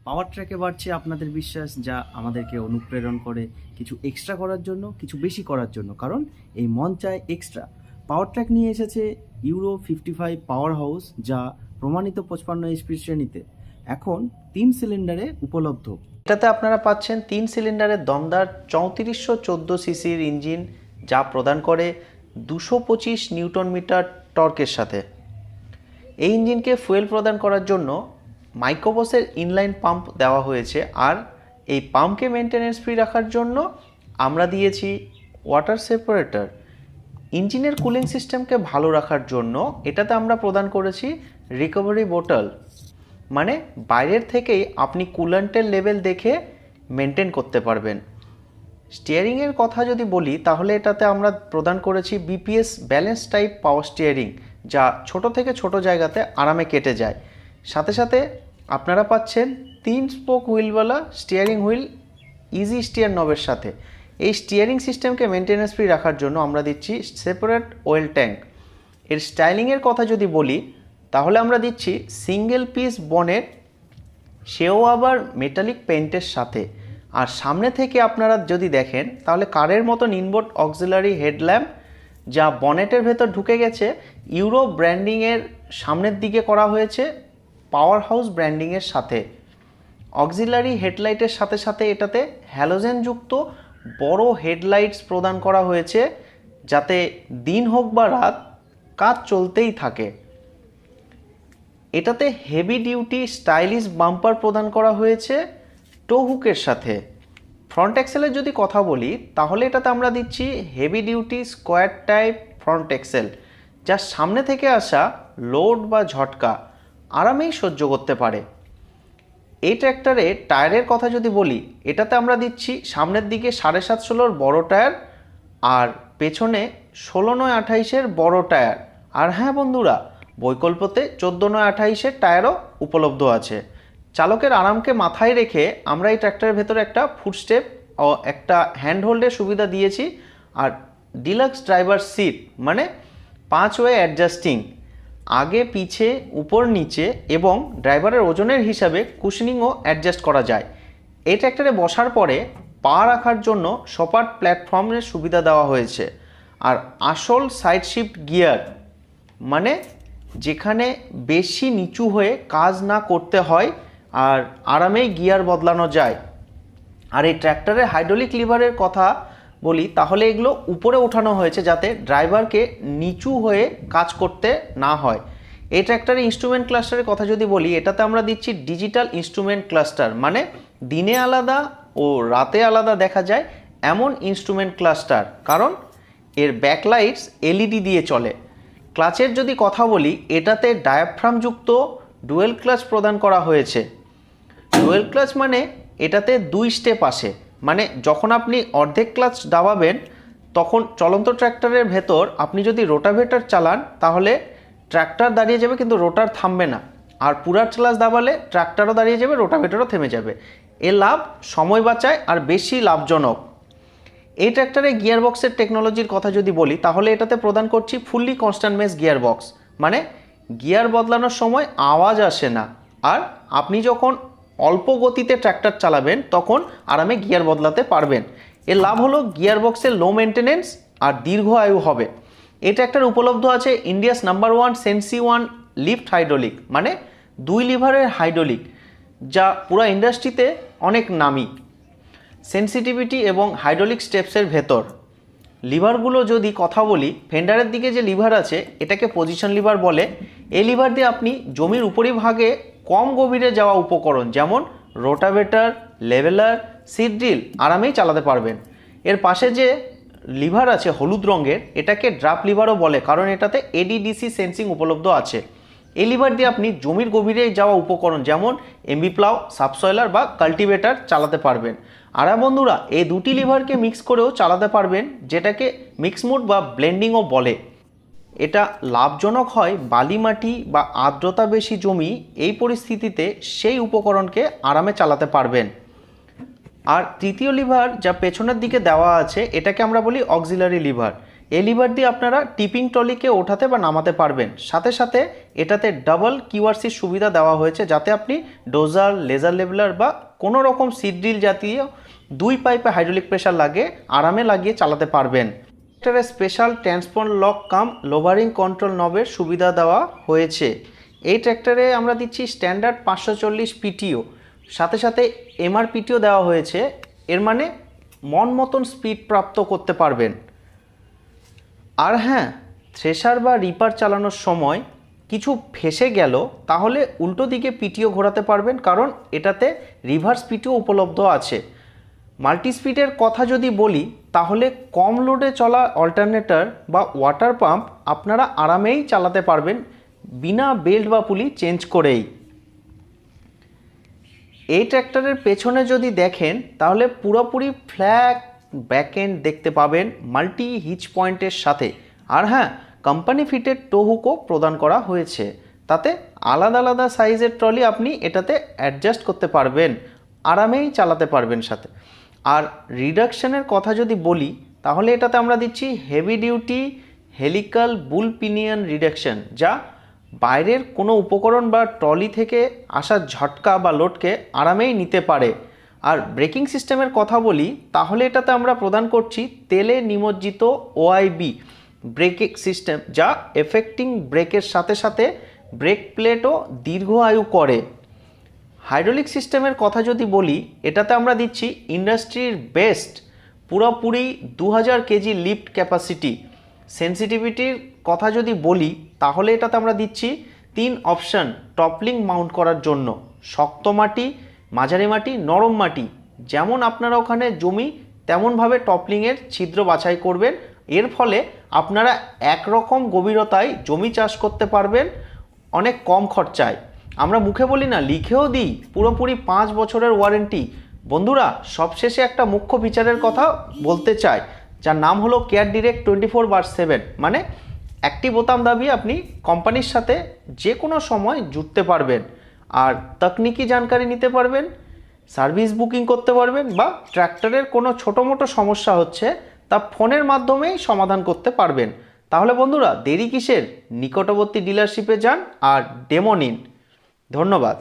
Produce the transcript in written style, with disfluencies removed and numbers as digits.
পাওয়ার ট্র্যাকে বাড়ছে আপনাদের বিশ্বাস, যা আমাদেরকে অনুপ্রেরণ করে কিছু এক্সট্রা করার জন্য, কিছু বেশি করার জন্য। কারণ এই মন চায় এক্সট্রা। পাওয়ার ট্র্যাক নিয়ে এসেছে ইউরো 55 পাওয়ার হাউস, যা প্রমাণিত 55 এইচপি শ্রেণীতে এখন 3 সিলিন্ডারে উপলব্ধ। এটাতে আপনারা পাচ্ছেন 3 সিলিন্ডারের দমদার 3414 সিসির ইঞ্জিন, যা প্রদান করে 225 নিউটন মিটার টর্কের সাথে। এই ইঞ্জিনকে ফুয়েল প্রদান করার জন্য মাইক্রোবসের ইনলাইন পাম্প দেওয়া হয়েছে, আর এই পাম্পকে মেনটেন্যান্স ফ্রি রাখার জন্য আমরা দিয়েছি ওয়াটার সেপারেটর। ইঞ্জিনের কুলিং সিস্টেমকে ভালো রাখার জন্য এটাতে আমরা প্রদান করেছি রিকভারি বোতল, মানে বাইরের থেকেই আপনি কুলান্টের লেভেল দেখে মেনটেন করতে পারবেন। স্টিয়ারিংয়ের কথা যদি বলি তাহলে এটাতে আমরা প্রদান করেছি BPS balance type power steering, যা ছোট থেকে ছোট জায়গাতে আরামে কেটে যায়। সাথে সাথে আপনারা পাচ্ছেন 3 স্পোক হুইলওয়ালা স্টিয়ারিং হুইল ইজি স্টিয়ার নবের সাথে। এই স্টিয়ারিং সিস্টেমকে মেনটেন্যান্স ফ্রি রাখার জন্য আমরা দিচ্ছি সেপারেট অয়েল ট্যাঙ্ক। এর স্টাইলিংয়ের কথা যদি বলি তাহলে আমরা দিচ্ছি সিঙ্গেল পিস বনেট, সেও আবার মেটালিক পেইন্টের সাথে। আর সামনে থেকে আপনারা যদি দেখেন তাহলে কারের মতন ইনবোর্ড অক্সিলারি হেডল্যাম্প, যা বনেটের ভেতর ঢুকে গেছে। ইউরো ব্র্যান্ডিংয়ের সামনের দিকে করা হয়েছে পাওয়ার হাউস ব্র্যান্ডিংয়ের সাথে। অক্সিলারি হেডলাইটের সাথে সাথে এটাতে হ্যালোজেনযুক্ত বড় হেডলাইটস প্রদান করা হয়েছে, যাতে দিন হোক বা রাত কাজ চলতেই থাকে। এটাতে হেভি ডিউটি স্টাইলিশ বাম্পার প্রদান করা হয়েছে টো হুকের সাথে। ফ্রন্ট এক্সেলের যদি কথা বলি তাহলে এটাতে আমরা দিচ্ছি heavy duty square type front axle, যা সামনে থেকে আসা লোড বা ঝটকা আরামেই সহ্য করতে পারে। এই ট্র্যাক্টরে টায়ারের কথা যদি বলি এটাতে আমরা দিচ্ছি সামনের দিকে 7.5-16 বড় টায়ার, আর পেছনে 16/9-28 বড় টায়ার। আর হ্যাঁ বন্ধুরা, বৈকল্পতে 14/9-28 টায়ারও উপলব্ধ আছে। চালকের আরামকে মাথায় রেখে আমরা এই ট্র্যাক্টরের ভেতরে একটা ফুটস্টেপ ও একটা হ্যান্ড হোল্ডের সুবিধা দিয়েছি, আর ডিলাক্স ড্রাইভার সিট, মানে 5 ওয়ে অ্যাডজাস্টিং, আগে পিছে উপর নিচে, এবং ড্রাইভারের ওজনের হিসাবে কুশনিংও অ্যাডজাস্ট করা যায়। এই ট্র্যাক্টরে বসার পরে পা রাখার জন্য সপাট প্ল্যাটফর্মের সুবিধা দেওয়া হয়েছে। আর আসল সাইড শিফট গিয়ার, মানে যেখানে বেশি নিচু হয়ে কাজ না করতে হয় আর আরামেই গিয়ার বদলানো যায়। আর এই ট্র্যাক্টরের হাইড্রোলিক লিভারের কথা বলি তাহলে এগুলো উপরে ওঠানো হয়েছে যাতে ড্রাইভারকে নিচু হয়ে কাজ করতে না হয়। এই ট্র্যাক্টরের ইনস্ট্রুমেন্ট ক্লাস্টারের কথা যদি বলি এটাতে আমরা দিচ্ছি ডিজিটাল ইনস্ট্রুমেন্ট ক্লাস্টার, মানে দিনে আলাদা ও রাতে আলাদা দেখা যায় এমন ইনস্ট্রুমেন্ট ক্লাস্টার, কারণ এর ব্যাকলাইটস এলইডি দিয়ে চলে। ক্লাচের যদি কথা বলি এটাতে ডায়াফ্রামযুক্ত ডুয়েল ক্লাচ প্রদান করা হয়েছে। ডুয়েল ক্লাচ মানে এটাতে 2 স্টেপ আসে, মানে যখন আপনি অর্ধেক ক্লাচ দাবাবেন তখন চলন্ত ট্র্যাক্টরের ভেতর আপনি যদি রোটাভেটর চালান তাহলে ট্র্যাক্টর দাঁড়িয়ে যাবে কিন্তু রোটার থামবে না, আর পুরা ক্লাচ দাবালে ট্র্যাক্টরও দাঁড়িয়ে যাবে, রোটাভেটরও থেমে যাবে। এর লাভ সময় বাঁচায় আর বেশি লাভজনক। এই ট্র্যাক্টরে গিয়ারবক্সের টেকনোলজির কথা যদি বলি তাহলে এটাতে প্রদান করছি ফুললি কনস্ট্যান্ট মেশ গিয়ারবক্স, মানে গিয়ার বদলানোর সময় আওয়াজ আসে না, আর আপনি যখন অল্প গতিতে ট্র্যাক্টর চালাবেন তখন আরামে গিয়ার বদলাতে পারবেন। এর লাভ হলো গিয়ারবক্সের লো মেনটেনেন্স আর দীর্ঘ আয়ু হবে। এই ট্র্যাক্টর উপলব্ধ আছে ইন্ডিয়াস নাম্বার 1 সেন্সি 1 লিফট হাইড্রোলিক, মানে 2 লিভারের হাইড্রোলিক, যা পুরো ইন্ডাস্ট্রিতে অনেক নামি। সেন্সিটিভিটি এবং হাইড্রোলিক স্টেপসের ভেতর লিভারগুলো যদি কথা বলি, ফেন্ডারের দিকে যে লিভার আছে এটাকে পজিশন লিভার বলে। এই লিভার দিয়ে আপনি জমির উপরিভাগে কম গভীরে যাওয়া উপকরণ যেমন রোটাভেটর, লেভেলার, সিড ড্রিল আরামেই চালাতে পারবেন। এর পাশে যে লিভার আছে হলুদ রঙের এটাকে ড্রাপ লিভারও বলে, কারণ এটাতে এডিডিসি সেন্সিং উপলব্ধ আছে। এই লিভার দিয়ে আপনি জমির গভীরে যাওয়া উপকরণ যেমন এমবি প্লাউ, সাবসয়েলার বা কাল্টিভেটার চালাতে পারবেন। আর বন্ধুরা, এই দুটি লিভারকে মিক্স করেও চালাতে পারবেন, যেটাকে মিক্স মোড বা ব্লেন্ডিংও বলে। এটা লাভজনক হয় বালি মাটি বা আর্দ্রতা বেশি জমি, এই পরিস্থিতিতে সেই উপকরণকে আরামে চালাতে পারবেন। আর তৃতীয় লিভার যা পেছনের দিকে দেওয়া আছে এটাকে আমরা বলি অক্সিলারি লিভার। এই লিভার দিয়ে আপনারা টিপিং ট্রলিকে ওঠাতে বা নামাতে পারবেন। সাথে সাথে এটাতে ডাবল কিউআরসির সুবিধা দেওয়া হয়েছে, যাতে আপনি ডোজার, লেজার লেভেলার বা কোনো রকম সিট ড্রিল জাতীয় 2 পাইপে হাইড্রোলিক প্রেশার লাগিয়ে আরামে লাগিয়ে চালাতে পারবেন। ট্র্যাক্টরে স্পেশাল ট্রান্সপন্ড লক কাম লোভারিং কন্ট্রোল নবের সুবিধা দেওয়া হয়েছে। এই ট্র্যাক্টরে আমরা দিচ্ছি স্ট্যান্ডার্ড 540 পিটিও, সাথে সাথে এমআরপিটিও দেওয়া হয়েছে। এর মানে মন মতন স্পিড প্রাপ্ত করতে পারবেন। আর হ্যাঁ, থ্রেশার বা রিপার চালানোর সময় কিছু ফেসে গেল তাহলে উল্টো দিকে পিটিও ঘোরাতে পারবেন, কারণ এটাতে রিভার্স পিটিও উপলব্ধ আছে। মাল্টি স্পিডের কথা যদি বলি তাহলে কম লোডে চলা অল্টারনেটর বা ওয়াটার পাম্প আপনারা আরামেই চালাতে পারবেন বিনা বেল্ট বা পুলি চেঞ্জ করেই। এই ট্র্যাক্টরের পেছনে যদি দেখেন তাহলে পুরোপুরি ফ্ল্যাট ব্যাকএন্ড দেখতে পাবেন মাল্টি হিচ পয়েন্টের সাথে। আর হ্যাঁ, কোম্পানি ফিটেড টো হুকও প্রদান করা হয়েছে, তাতে আলাদা আলাদা সাইজের ট্রলি আপনি এটাতে অ্যাডজাস্ট করতে পারবেন, আরামেই চালাতে পারবেন সাথে। আর রিডাকশনের কথা যদি বলি তাহলে এটাতে আমরা দিচ্ছি হেভি ডিউটি হেলিক্যাল বুল পিনিয়ন রিডাকশন, যা বাইরের কোনো উপকরণ বা ট্রলি থেকে আসা ঝটকা বা লোডকে আরামেই নিতে পারে। আর ব্রেকিং সিস্টেমের কথা বলি তাহলে এটাতে আমরা প্রদান করছি তেলে নিমজ্জিত ওআইবি ব্রেকিং সিস্টেম, যা এফেক্টিং ব্রেকের সাথে সাথে ব্রেক প্লেটও দীর্ঘ আয়ু করে। হাইড্রোলিক সিস্টেমের কথা যদি বলি এটাতে আমরা দিচ্ছি ইন্ডাস্ট্রির বেস্ট পুরোপুরি 2000 কেজি লিফট ক্যাপাসিটি। সেন্সিটিভিটির কথা যদি বলি তাহলে এটাতে আমরা দিচ্ছি 3 অপশান টপলিং মাউন্ট করার জন্য, শক্ত মাটি, মাঝারি মাটি, নরম মাটি। যেমন আপনারা ওখানে জমি তেমনভাবে টপলিংয়ের ছিদ্র বাছাই করবেন। এর ফলে আপনারা একরকম গভীরতায় জমি চাষ করতে পারবেন অনেক কম খরচায়। আমরা মুখে বলি না, লিখেও দিই পুরোপুরি 5 বছরের ওয়ারেন্টি। বন্ধুরা, সবশেষে একটা মুখ্য ফিচারের কথা বলতে চাই, যার নাম হলো কেয়ার ডিরেক্ট 24/7, মানে একটি বোতাম দাবিয়ে আপনি কোম্পানির সাথে যে কোনো সময় জুড়তে পারবেন আর তকনিকি জানকারি নিতে পারবেন, সার্ভিস বুকিং করতে পারবেন, বা ট্র্যাক্টরের কোনো ছোটো মোটো সমস্যা হচ্ছে তা ফোনের মাধ্যমেই সমাধান করতে পারবেন। তাহলে বন্ধুরা, দেরি কিসের? নিকটবর্তী ডিলারশিপে যান আর ডেমো নিন। ধন্যবাদ।